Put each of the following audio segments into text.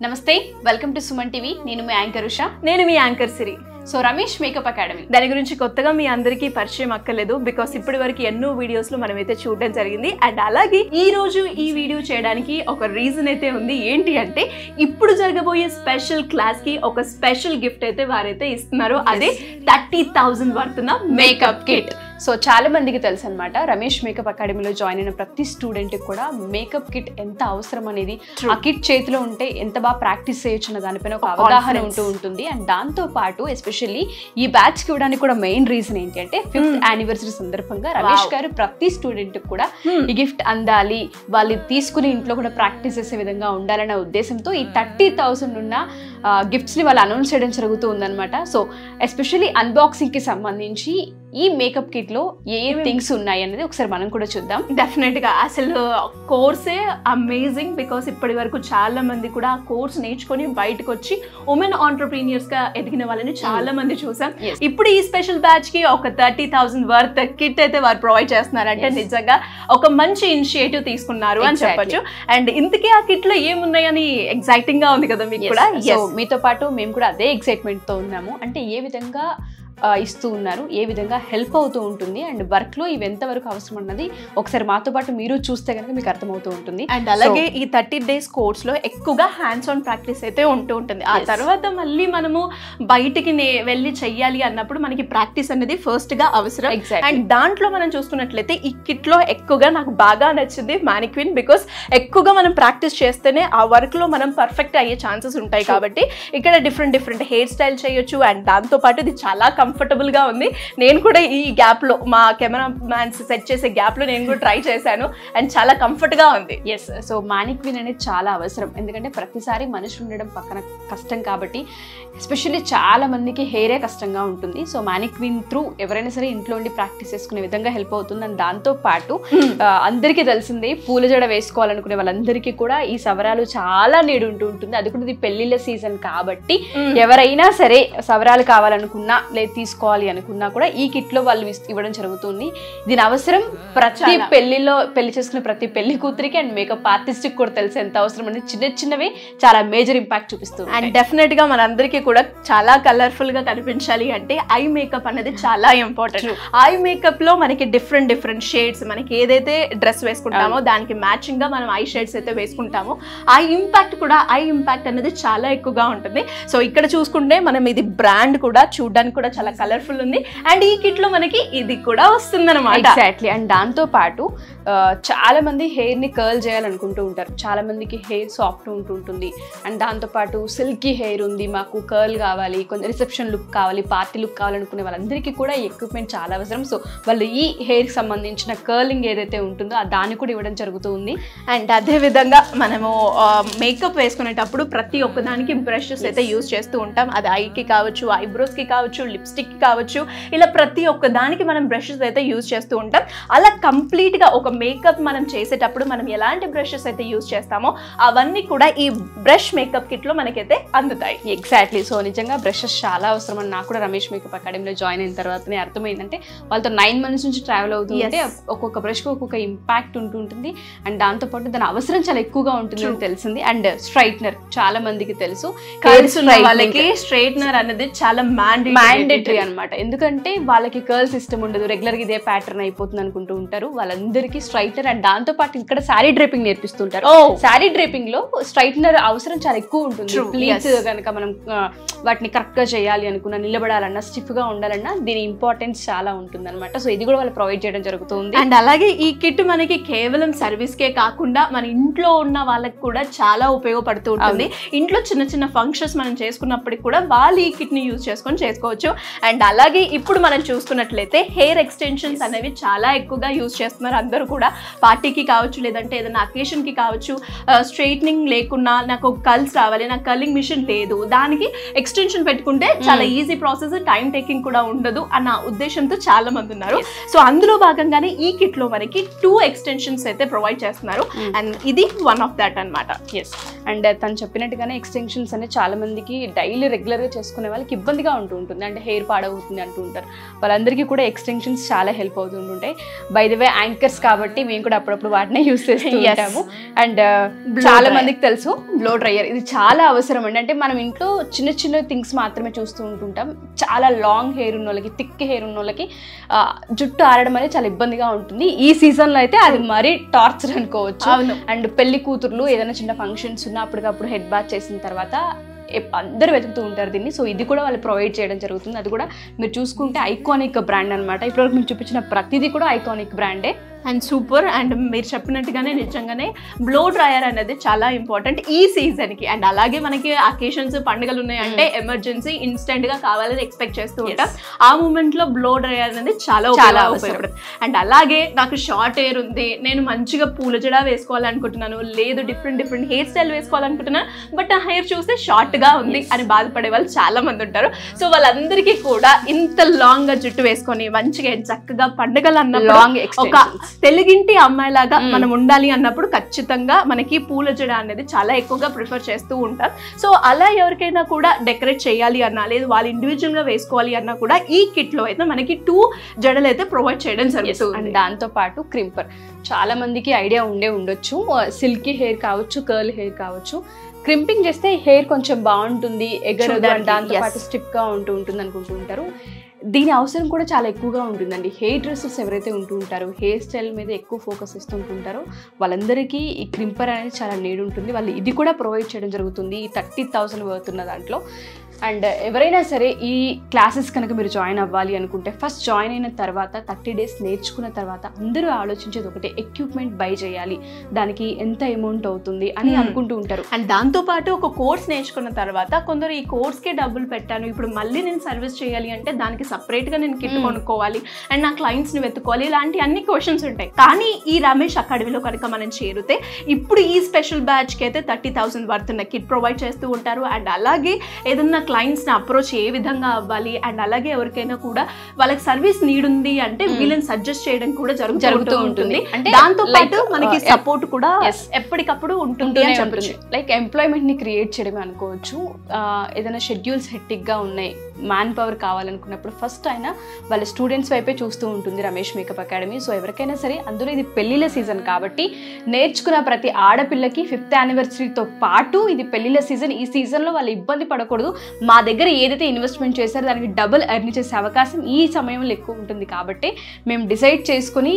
నమస్తే welcome to Suman TV నేను మీ anchor Usha నేను మీ యాంకర్ సిరి సో రమేష్ మేకప్ అకాడమీ దాని గురించి కొత్తగా మీ అందరికీ పరిచయం అక్కర్లేదు బికాస్ ఇప్పటి వరకు ఎన్నో వీడియోస్ లో మనమైతే చూడడం జరిగింది అండ్ అలాగే ఈ రోజు ఈ వీడియో చేయడానికి ఒక రీజన్ అయితే ఉంది ఏంటి అంటే ఇప్పుడు జరగబోయే స్పెషల్ క్లాస్ కి ఒక స్పెషల్ గిఫ్ట్ అయితే వారైతే ఇస్తున్నారు అదే 30,000 వర్త్ ఉన్న మేకప్ కిట్ సో చాలా మందికి తెలుసు అనమాట రమేష్ మేకప్ అకాడమీలో జాయిన్ అయిన ప్రతి స్టూడెంట్ కూడా మేకప్ కిట్ ఎంత అవసరం అనేది ఆ కిట్ చేతిలో ఉంటే ఎంత బాగా ప్రాక్టీస్ చేయొచ్చు అన్న దానిపైన ఒక అవగాహన ఉంటుంది అండ్ దాంతో పాటు ఎస్పెషల్లీ ఈ బ్యాచ్ కి ఇవ్వడానికి కూడా మెయిన్ రీజన్ ఏంటి అంటే 5th యానివర్సరీ సందర్భంగా రమేష్ గారు ప్రతి స్టూడెంట్ కూడా ఈ గిఫ్ట్ అందాలి వాళ్ళు తీసుకుని ఇంట్లో కూడా ప్రాక్టీస్ చేసే విధంగా ఉండాలన్న ఉద్దేశంతో ఈ 30,000 ఉన్న గిఫ్ట్స్ ని వాళ్ళు అనౌన్స్ చేయడం జరుగుతూ ఉందన్నమాట సో ఎస్పెషల్లీ అన్బాక్సింగ్ కి సంబంధించి ఈ మేకప్ కిట్ లో ఏ థింగ్స్ ఉన్నాయి అనేది ఒకసారి మనం కూడా చూద్దాం. డెఫినెట్ గా అసలు కోర్సే అమేజింగ్ బికాస్ ఇప్పటి వరకు చాలా మంది కూడా ఆ కోర్స్ నేర్చుకొని బయటకు వచ్చి ఉమెన్ ఆంటర్ప్రీనియర్స్ గా ఎదిగిన వాళ్ళని చాలా మంది చూసాం. ఇప్పుడు ఈ స్పెషల్ బ్యాచ్ కి ఒక 30,000 వర్త్ కిట్ అయితే వారు ప్రొవైడ్ చేస్తున్నారంటే నిజంగా ఒక మంచి ఇనిషియేటివ్ తీసుకున్నారు అని చెప్పొచ్చు. అండ్ ఇంతకీ ఆ కిట్ లో ఏమున్నాయని ఎక్సైటింగ్ గా ఉంది కదా మీకు కూడా. మీతో పాటు మేము కూడా అదే ఎక్సైట్మెంట్ తో ఉన్నాము. అంటే ఏ విధంగా ఇస్తూ ఉన్నారు, ఏ విధంగా హెల్ప్ అవుతూ ఉంటుంది అండ్ వర్క్ లో ఇవి ఎంత వరకు అవసరం అన్నది ఒకసారి మాతో పాటు మీరు చూస్తే కనుక మీకు అర్థమవుతూ ఉంటుంది. అండ్ అలాగే ఈ 30 days కోర్స్ లో ఎక్కువగా హ్యాండ్స్ ఆన్ ప్రాక్టీస్ అయితే ఉంటూ ఉంటుంది. ఆ తర్వాత మళ్ళీ మనము బయటికి వెళ్ళి చెయ్యాలి అన్నప్పుడు మనకి ప్రాక్టీస్ అనేది ఫస్ట్ గా అవసరం. అండ్ దాంట్లో మనం చూసుకున్నట్లయితే ఈ కిట్ లో ఎక్కువగా నాకు బాగా నచ్చింది మానిక్విన్ బికాస్ ఎక్కువగా మనం ప్రాక్టీస్ చేస్తేనే ఆ వర్క్ లో మనం పర్ఫెక్ట్ అయ్యే ఛాన్సెస్ ఉంటాయి కాబట్టి ఇక్కడ డిఫరెంట్ హెయిర్ స్టైల్ చేయొచ్చు అండ్ దాంతో పాటు ఇది చాలా కంఫర్టబుల్ గా ఉంది. నేను కూడా ఈ గ్యాప్ లో మా కెమెరా మ్యాన్స్ సెట్ చేసే గ్యాప్ లో నేను కూడా ట్రై చేశాను అండ్ చాలా కంఫర్ట్ గా ఉంది. ఎస్ సో మానిక్విన్ అనేది చాలా అవసరం ఎందుకంటే ప్రతిసారి మనిషి ఉండడం పక్కన కష్టం కాబట్టి ఎస్పెషల్లీ చాలా మందికి హెయిరే కష్టంగా ఉంటుంది. సో మానిక్విన్ త్రూ ఎవరైనా సరే ఇంట్లో ఉండి ప్రాక్టీస్ చేసుకునే విధంగా హెల్ప్ అవుతుంది. అండ్ దాంతో పాటు అందరికీ తెలిసిందే పూల జడ వేసుకోవాలనుకునే వాళ్ళందరికీ కూడా ఈ సవరాలు చాలా నీడు ఉంటూ ఉంటుంది. అది కూడా ఇది పెళ్లిళ్ళ సీజన్ కాబట్టి ఎవరైనా సరే సవరాలు కావాలనుకున్నా లేదా తీసుకోవాలి అనుకున్నా కూడా ఈ కిట్ లో వాళ్ళు ఇవ్వడం జరుగుతుంది. దీని అవసరం ప్రతి పెళ్లిలో పెళ్లి చేసుకున్న ప్రతి పెళ్లి కూతురికి అండ్ మేకప్ ఆర్టిస్ట్ కూడా తెలిసి ఎంత అవసరం అనేది చిన్నవి చాలా మేజర్ ఇంపాక్ట్ చూపిస్తుంది. అండ్ డెఫినెట్ గా మనందరికీ కూడా చాలా కలర్ఫుల్ గా కనిపించాలి అంటే ఐ మేకప్ అనేది చాలా ఇంపార్టెంట్. ఐ మేకప్ లో మనకి డిఫరెంట్ షేడ్స్ మనకి ఏదైతే డ్రెస్ వేసుకుంటామో దానికి మ్యాచింగ్ గా మనం ఐ షేడ్స్ అయితే వేసుకుంటామో ఐ ఇంపాక్ట్ అనేది చాలా ఎక్కువగా ఉంటుంది. సో ఇక్కడ చూసుకుంటే మనం ఇది బ్రాండ్ కూడా చూడడానికి కూడా చాలా కలర్ఫుల్ ఉంది అండ్ ఈ కిట్ లో మనకి ఇది కూడా వస్తుంది అనమాట. ఎగ్జాక్ట్లీ. అండ్ దాంతో పాటు చాలా మంది హెయిర్ ని కర్ల్ చేయాలనుకుంటూ ఉంటారు. చాలా మందికి హెయిర్ సాఫ్ట్ ఉంటుంది అండ్ దాంతో పాటు సిల్కీ హెయిర్ ఉంది, మాకు కర్ల్ కావాలి, కొంచెం రిసెప్షన్ లుక్ కావాలి, పార్టీ లుక్ కావాలనుకునే వాళ్ళందరికీ కూడా ఈ ఎక్విప్మెంట్ చాలా అవసరం. సో వాళ్ళు ఈ హెయిర్ కి సంబంధించిన కర్లింగ్ ఏదైతే ఉంటుందో దాన్ని కూడా ఇవ్వడం జరుగుతుంది. అండ్ అదే విధంగా మనము మేకప్ వేసుకునేటప్పుడు ప్రతి ఒక్కదానికి బ్రషెస్ అయితే యూజ్ చేస్తూ ఉంటాం. అది ఐకి కావచ్చు, ఐబ్రోస్ కి కావచ్చు, లిప్స్టిక్ కి కావచ్చు, ఇలా ప్రతి ఒక్క దానికి మనం బ్రషెస్ అయితే యూజ్ చేస్తూ ఉంటాం. అలా కంప్లీట్ గా ఒక మేకప్ మనం చేసేటప్పుడు మనం ఎలాంటి బ్రషెస్ అయితే యూజ్ చేస్తామో అవన్నీ కూడా ఈ బ్రష్ మేకప్ కిట్ లో మనకైతే అందుతాయి. ఎగ్జాక్ట్లీ. సో నిజంగా బ్రషెస్ చాలా అవసరం అని నాకు కూడా రమేష్ మేకప్ అకాడమీలో జాయిన్ అయిన తర్వాతనే అర్థమైందంటే వాళ్ళతో 9 months నుంచి ట్రావెల్ అవుతుంటే ఒక్కొక్క బ్రష్ కి ఒక్కొక్క ఇంపాక్ట్ ఉంటుంది అండ్ దాంతో పాటు దాని అవసరం చాలా ఎక్కువగా ఉంటుంది అని తెలిసింది. అండ్ స్ట్రైట్నర్ చాలా మందికి తెలుసు, వాళ్ళకి స్ట్రైట్నర్ అనేది చాలా మ్యాండేటరీ అనమాట. ఎందుకంటే వాళ్ళకి కర్ల్ సిస్టమ్ ఉండదు, రెగ్యులర్ గా ఇదే ప్యాటర్న్ అయిపోతుంది అనుకుంటూ ఉంటారు. వాళ్ళందరికీ స్ట్రైట్నర్ అండ్ దాంతో పాటు ఇక్కడ శారీ డ్రేపింగ్ నేర్పిస్తుంటారు. శారీ డ్రేపింగ్ లో స్ట్రైట్నర్ అవసరం చాలా ఎక్కువ ఉంటుంది. ప్లీట్స్ కనుక మనం వాటిని కరెక్ట్ గా చేయాలి అనుకున్నా, నిలబడాలన్నా, స్టిఫ్ గా ఉండాలన్నా దీని ఇంపార్టెన్స్ చాలా ఉంటుంది అనమాట. సో ఇది కూడా వాళ్ళు ప్రొవైడ్ చేయడం జరుగుతుంది. అండ్ అలాగే ఈ కిట్ మనకి కేవలం సర్వీస్ కే కాకుండా మన ఇంట్లో ఉన్న వాళ్ళకి కూడా చాలా ఉపయోగపడుతూ ఉంటుంది. ఇంట్లో చిన్న ఫంక్షన్స్ మనం చేసుకున్నప్పటికి కూడా వాళ్ళు ఈ కిట్ ని యూజ్ చేసుకొని చేసుకోవచ్చు. అండ్ అలాగే ఇప్పుడు మనం చూసుకున్నట్లయితే హెయిర్ ఎక్స్టెన్షన్స్ అనేవి చాలా ఎక్కువగా యూజ్ చేస్తున్నారు అందరూ కూడా. పార్టీకి కావచ్చు, లేదంటే ఏదైనా అకేషన్ కి కావచ్చు, స్ట్రైట్నింగ్ లేకున్నా నాకు కర్ల్స్ రావాలి, నాకు కర్లింగ్ మిషన్ లేదు, దానికి ఎక్స్టెన్షన్ పెట్టుకుంటే చాలా ఈజీ ప్రాసెస్, టైం టేకింగ్ కూడా ఉండదు అన్న ఉద్దేశంతో చాలా మంది ఉన్నారు. సో అందులో భాగంగానే ఈ కిట్ లో మనకి 2 ఎక్స్టెన్షన్స్ అయితే ప్రొవైడ్ చేస్తున్నారు అండ్ ఇది వన్ ఆఫ్ దాట్ అనమాట. ఎస్. అండ్ తను చెప్పినట్టుగానే ఎక్స్టెన్షన్స్ అనేది చాలా మందికి డైలీ రెగ్యులర్ గా చేసుకునే వాళ్ళకి ఇబ్బందిగా ఉంటుంది. అంటే హెయిర్ హెయిర్ పాడవుతుంది అంటూ ఉంటారు. వాళ్ళందరికీ కూడా ఎక్స్టెన్షన్స్ చాలా హెల్ప్ అవుతుంటుంటాయి. బై ద వే యాంకర్స్ కాబట్టి మేము కూడా అప్పుడప్పుడు వాటినే యూస్ చేస్తూ ఉంటాము. అండ్ చాలా మందికి తెలుసు బ్లో డ్రైయర్ ఇది చాలా అవసరం అండి. అంటే మనం ఇంట్లో చిన్న చిన్న థింగ్స్ మాత్రమే చూస్తూ ఉంటుంటాం. చాలా లాంగ్ హెయిర్ ఉన్న వాళ్ళకి, థిక్ హెయిర్ ఉన్న వాళ్ళకి జుట్టు ఆరడం అనేది చాలా ఇబ్బందిగా ఉంటుంది. ఈ సీజన్లో అయితే అది మరీ టార్చర్ అనుకోవచ్చు. అండ్ పెళ్లి కూతుర్లు ఏదైనా చిన్న ఫంక్షన్స్ ఉన్నా అప్పటికప్పుడు హెడ్ బాత్ చేసిన తర్వాత అందరూ వెతుకుతూ ఉంటారు దీన్ని. సో ఇది కూడా వాళ్ళు ప్రొవైడ్ చేయడం జరుగుతుంది. అది కూడా మీరు చూసుకుంటే ఐకానిక్ బ్రాండ్ అనమాట. ఇప్పటివరకు మేము చూపించిన ప్రతిదీ కూడా ఐకానిక్ బ్రాండే అండ్ సూపర్. అండ్ మీరు చెప్పినట్టుగానే నిజంగానే బ్లో డ్రైయర్ అనేది చాలా ఇంపార్టెంట్ ఈ సీజన్కి. అండ్ అలాగే మనకి అకేషన్స్ పండుగలు ఉన్నాయంటే ఎమర్జెన్సీ ఇన్స్టెంట్గా కావాలని ఎక్స్పెక్ట్ చేస్తూ ఉంటాం. ఆ మూమెంట్లో బ్లో డ్రైయర్ అనేది చాలా ఉపయోగపడుతుంది. అండ్ అలాగే నాకు షార్ట్ హెయిర్ ఉంది, నేను మంచిగా పూల జడ వేసుకోవాలనుకుంటున్నాను, లేదు డిఫరెంట్ హెయిర్ స్టైల్ వేసుకోవాలనుకుంటున్నాను, బట్ ఆ హెయిర్ చూస్తే షార్ట్గా ఉంది అని బాధపడే వాళ్ళు చాలా మంది ఉంటారు. సో వాళ్ళందరికీ కూడా ఇంత లాంగ్గా జుట్టు వేసుకొని మంచిగా చక్కగా పండుగలు అన్నప్పుడు ఒక తెలుగింటి అమ్మాయిలాగా మనం ఉండాలి అన్నప్పుడు ఖచ్చితంగా మనకి పూల జడ అనేది చాలా ఎక్కువగా ప్రిఫర్ చేస్తూ ఉంటాం. సో అలా ఎవరికైనా కూడా డెకరేట్ చేయాలి అన్నా, లేదు వాళ్ళు ఇండివిజువల్ గా వేసుకోవాలి అన్నా కూడా ఈ కిట్ లో అయితే మనకి 2 జడలు అయితే ప్రొవైడ్ చేయడం జరుగుతుంది. అండ్ దాంతో పాటు క్రింపర్ చాలా మందికి ఐడియా ఉండొచ్చు. సిల్కీ హెయిర్ కావచ్చు, కర్ల్ హెయిర్ కావచ్చు, క్రింపింగ్ చేస్తే హెయిర్ కొంచెం బాగుంటుంది, ఎగరదు, దాంతో పాటు స్టిఫ్ గా ఉంటుంది అనుకుంటూ ఉంటారు. దీని అవసరం కూడా చాలా ఎక్కువగా ఉంటుందండి. హెయిర్ డ్రెస్సెస్ ఎవరైతే ఉంటూ ఉంటారో, హెయిర్ స్టైల్ మీద ఎక్కువ ఫోకస్ ఇస్తుంటుంటారో వాళ్ళందరికీ ఈ క్రింపర్ అనేది చాలా నీడ్ ఉంటుంది. వాళ్ళు ఇది కూడా ప్రొవైడ్ చేయడం జరుగుతుంది ఈ 30,000 పడుతున్న దాంట్లో. అండ్ ఎవరైనా సరే ఈ క్లాసెస్ కనుక మీరు జాయిన్ అవ్వాలి అనుకుంటే ఫస్ట్ జాయిన్ అయిన తర్వాత 30 డేస్ నేర్చుకున్న తర్వాత అందరూ ఆలోచించేది ఒకటే, ఎక్విప్మెంట్ బై చేయాలి, దానికి ఎంత అమౌంట్ అవుతుంది అని అనుకుంటూ ఉంటారు. అండ్ దాంతోపాటు ఒక కోర్స్ నేర్చుకున్న తర్వాత కొందరు ఈ కోర్స్కే డబ్బులు పెట్టాను, ఇప్పుడు మళ్ళీ నేను సర్వీస్ చేయాలి అంటే దానికి సపరేట్గా నేను కిట్ కొనుక్కోవాలి అండ్ నా క్లయింట్స్ని వెతుక్కోవాలి, ఇలాంటి అన్ని క్వశ్చన్స్ ఉంటాయి. కానీ ఈ రమేష్ అకాడమీలో కనుక మనం చేరితే ఇప్పుడు ఈ స్పెషల్ బ్యాచ్కి అయితే 30,000 వర్త్ కిట్ ప్రొవైడ్ చేస్తూ ఉంటారు. అండ్ అలాగే ఏదన్నా క్లయింట్స్ని అప్రోచ్ ఏ విధంగా అవ్వాలి, అండ్ అలాగే ఎవరికైనా కూడా వాళ్ళకి సర్వీస్ నీడ్ ఉంది అంటే వీళ్ళని సజెస్ట్ చేయడం కూడా జరుగుతూ ఉంటుంది. దాంతో పాటు మనకి సపోర్ట్ కూడా ఎప్పటికప్పుడు ఉంటుంది అని చెప్పొచ్చు. లైక్ ఎంప్లాయ్మెంట్ ని క్రియేట్ చేయడమే అనుకోవచ్చు. ఏదైనా షెడ్యూల్స్ హెక్టిక్ గా ఉన్నాయి, మ్యాన్ పవర్ కావాలనుకున్నప్పుడు ఫస్ట్ అయినా వాళ్ళ స్టూడెంట్స్ వైపే చూస్తూ ఉంటుంది రమేష్ మేకప్ అకాడమీ. సో ఎవరికైనా సరే, అందులో ఇది పెళ్లిళ్ళ సీజన్ కాబట్టి నేర్చుకున్న ప్రతి ఆడపిల్లకి 5th యానివర్సరీతో పాటు ఇది పెళ్లిళ్ళ సీజన్. ఈ సీజన్లో వాళ్ళు ఇబ్బంది పడకూడదు, మా దగ్గర ఏదైతే ఇన్వెస్ట్మెంట్ చేశారో దానికి డబుల్ ఎర్న్ చేసే అవకాశం ఈ సమయంలో ఎక్కువ ఉంటుంది కాబట్టి మేము డిసైడ్ చేసుకుని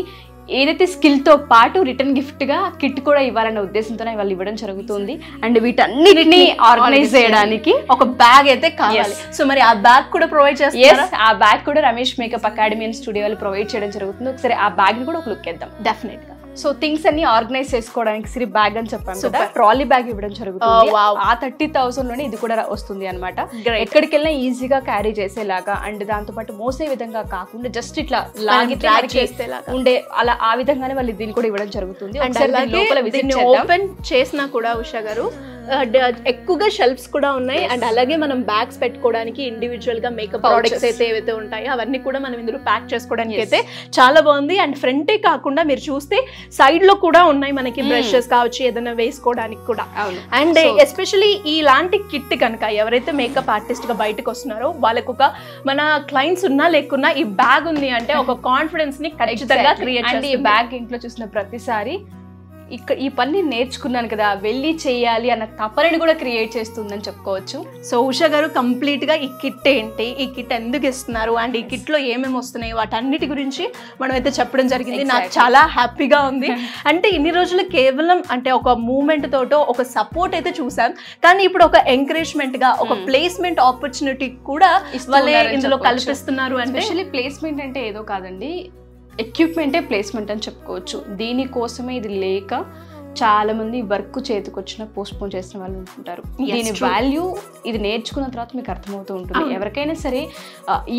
ఏదైతే స్కిల్తో పాటు రిటర్న్ గిఫ్ట్గా కిట్ కూడా ఇవ్వాలనే ఉద్దేశంతోనే వాళ్ళు ఇవ్వడం జరుగుతుంది. అండ్ వీటన్నిటిని ఆర్గనైజ్ చేయడానికి ఒక బ్యాగ్ అయితే కావాలి. సో మరి ఆ బ్యాగ్ కూడా ప్రొవైడ్ చేస్తారు. ఆ బ్యాగ్ కూడా Ramesh makeup academy and studio వాళ్ళు ప్రొవైడ్ చేయడం జరుగుతుంది. ఒకసారి ఆ బ్యాగ్ని కూడా ఒక లుక్ వేద్దాం. డెఫినెట్గా. సో థింగ్స్ అన్ని ఆర్గనైజ్ చేసుకోవడానికి సిరి బ్యాగ్ అని చెప్పాను కదా, ట్రాలీ బ్యాగ్ ఇవ్వడం జరుగుతుంది. ఆ 30,000 లోనే ఇది కూడా వస్తుంది అనమాట. ఎక్కడికి వెళ్ళినా ఈజీగా క్యారీ చేసేలాగా అండ్ దాంతో పాటు మోసే విధంగా కాకుండా జస్ట్ ఇట్లా లాగి ఉండే అలా ఆ విధంగానే వాళ్ళు దీన్ని కూడా ఇవ్వడం జరుగుతుంది. ఓపెన్ చేసినా కూడా ఉషా గారు ఎక్కువగా షెల్ఫ్స్ కూడా ఉన్నాయి. అండ్ అలాగే మనం బ్యాగ్స్ పెట్టుకోవడానికి ఇండివిజువల్ గా మేకప్ ప్రొడక్ట్స్ అయితే ఏవైతే ఉంటాయో అవన్నీ కూడా మనం ఇందులో ప్యాక్ చేసుకోవడానికి అయితే చాలా బాగుంది. అండ్ ఫ్రంటే కాకుండా మీరు చూస్తే సైడ్ లో కూడా ఉన్నాయి మనకి బ్రషెస్ కావచ్చు, ఏదైనా వేసుకోవడానికి కూడా. అండ్ ఎస్పెషలీ ఇలాంటి కిట్ కనుక ఎవరైతే మేకప్ ఆర్టిస్ట్ గా బయటకు వస్తున్నారో వాళ్ళకు ఒక మన క్లయింట్స్ ఉన్నా లేకున్నా ఈ బ్యాగ్ ఉంది అంటే ఒక కాన్ఫిడెన్స్ ని ఖచ్చితంగా క్రియేట్ చేస్తుంది. ఈ బ్యాగ్ ఇంట్లో చూసిన ప్రతిసారి ఇక్కడ ఈ పని నేర్చుకున్నాను కదా, వెళ్ళి చేయాలి అన్న తపనని కూడా క్రియేట్ చేస్తుందని చెప్పుకోవచ్చు. సో ఉషా గారు కంప్లీట్ గా ఈ కిట్ ఏంటి, ఈ కిట్ ఎందుకు ఇస్తున్నారు అండ్ ఈ కిట్ లో ఏమేమి వస్తున్నాయి వాటన్నిటి గురించి మనం అయితే చెప్పడం జరిగింది. నాకు చాలా హ్యాపీగా ఉంది. అంటే ఇన్ని రోజులు కేవలం అంటే ఒక మూమెంట్ తోటో ఒక సపోర్ట్ అయితే చూసాం, కానీ ఇప్పుడు ఒక ఎంకరేజ్మెంట్ గా ఒక ప్లేస్మెంట్ ఆపర్చునిటీ కూడా వాళ్ళే ఇందులో కల్పిస్తున్నారు. అంటే ప్లేస్మెంట్ అంటే ఏదో కాదండి, ఎక్విప్మెంటే ప్లేస్మెంట్ అని చెప్పుకోవచ్చు. దీనికోసమే ఇది లేక చాలా మంది వర్క్ చేతికొచ్చిన పోస్ట్పోన్ చేసిన వాళ్ళు ఉంటుంటారు. దీని వాల్యూ ఇది నేర్చుకున్న తర్వాత మీకు అర్థమవుతూ ఉంటుంది. ఎవరికైనా సరే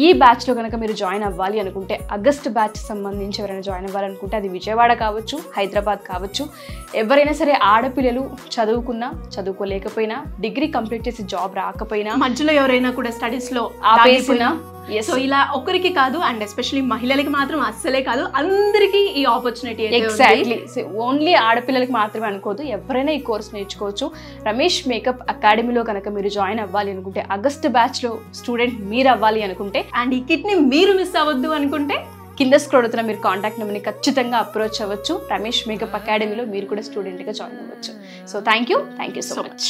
ఈ బ్యాచ్లో కనుక మీరు జాయిన్ అవ్వాలి అనుకుంటే, ఆగస్ట్ బ్యాచ్ సంబంధించి ఎవరైనా జాయిన్ అవ్వాలనుకుంటే అది విజయవాడ కావచ్చు, హైదరాబాద్ కావచ్చు, ఎవరైనా సరే ఆడపిల్లలు చదువుకున్నా చదువుకోలేకపోయినా, డిగ్రీ కంప్లీట్ చేసి జాబ్ రాకపోయినా, మధ్యలో ఎవరైనా కూడా స్టడీస్లో ఆపేసినా, Yes. సో ఇలా ఒకరికి కాదు, అండ్ ఎస్పెషల్లీ మహిళలకి మాత్రం అస్సలే కాదు, అందరికీ ఈ ఆపర్చునిటీ ఎగ్జాక్ట్లీ. ఓన్లీ ఆడపిల్లలకి మాత్రమే అనుకోదు, ఎవరైనా ఈ కోర్స్ నేర్చుకోవచ్చు. రమేష్ మేకప్ అకాడమీలో కనుక మీరు జాయిన్ అవ్వాలి అనుకుంటే, ఆగస్ట్ బ్యాచ్లో స్టూడెంట్ మీరు అవ్వాలి అనుకుంటే, అండ్ ఈ కిట్ని మీరు మిస్ అవ్వద్దు అనుకుంటే కింద స్క్రోల్ అవుతున్న మీరు కాంటాక్ట్ నెంబర్ని ఖచ్చితంగా అప్రోచ్ అవ్వచ్చు. రమేష్ మేకప్ అకాడమీలో మీరు కూడా స్టూడెంట్గా జాయిన్ అవ్వచ్చు. So thank you so much.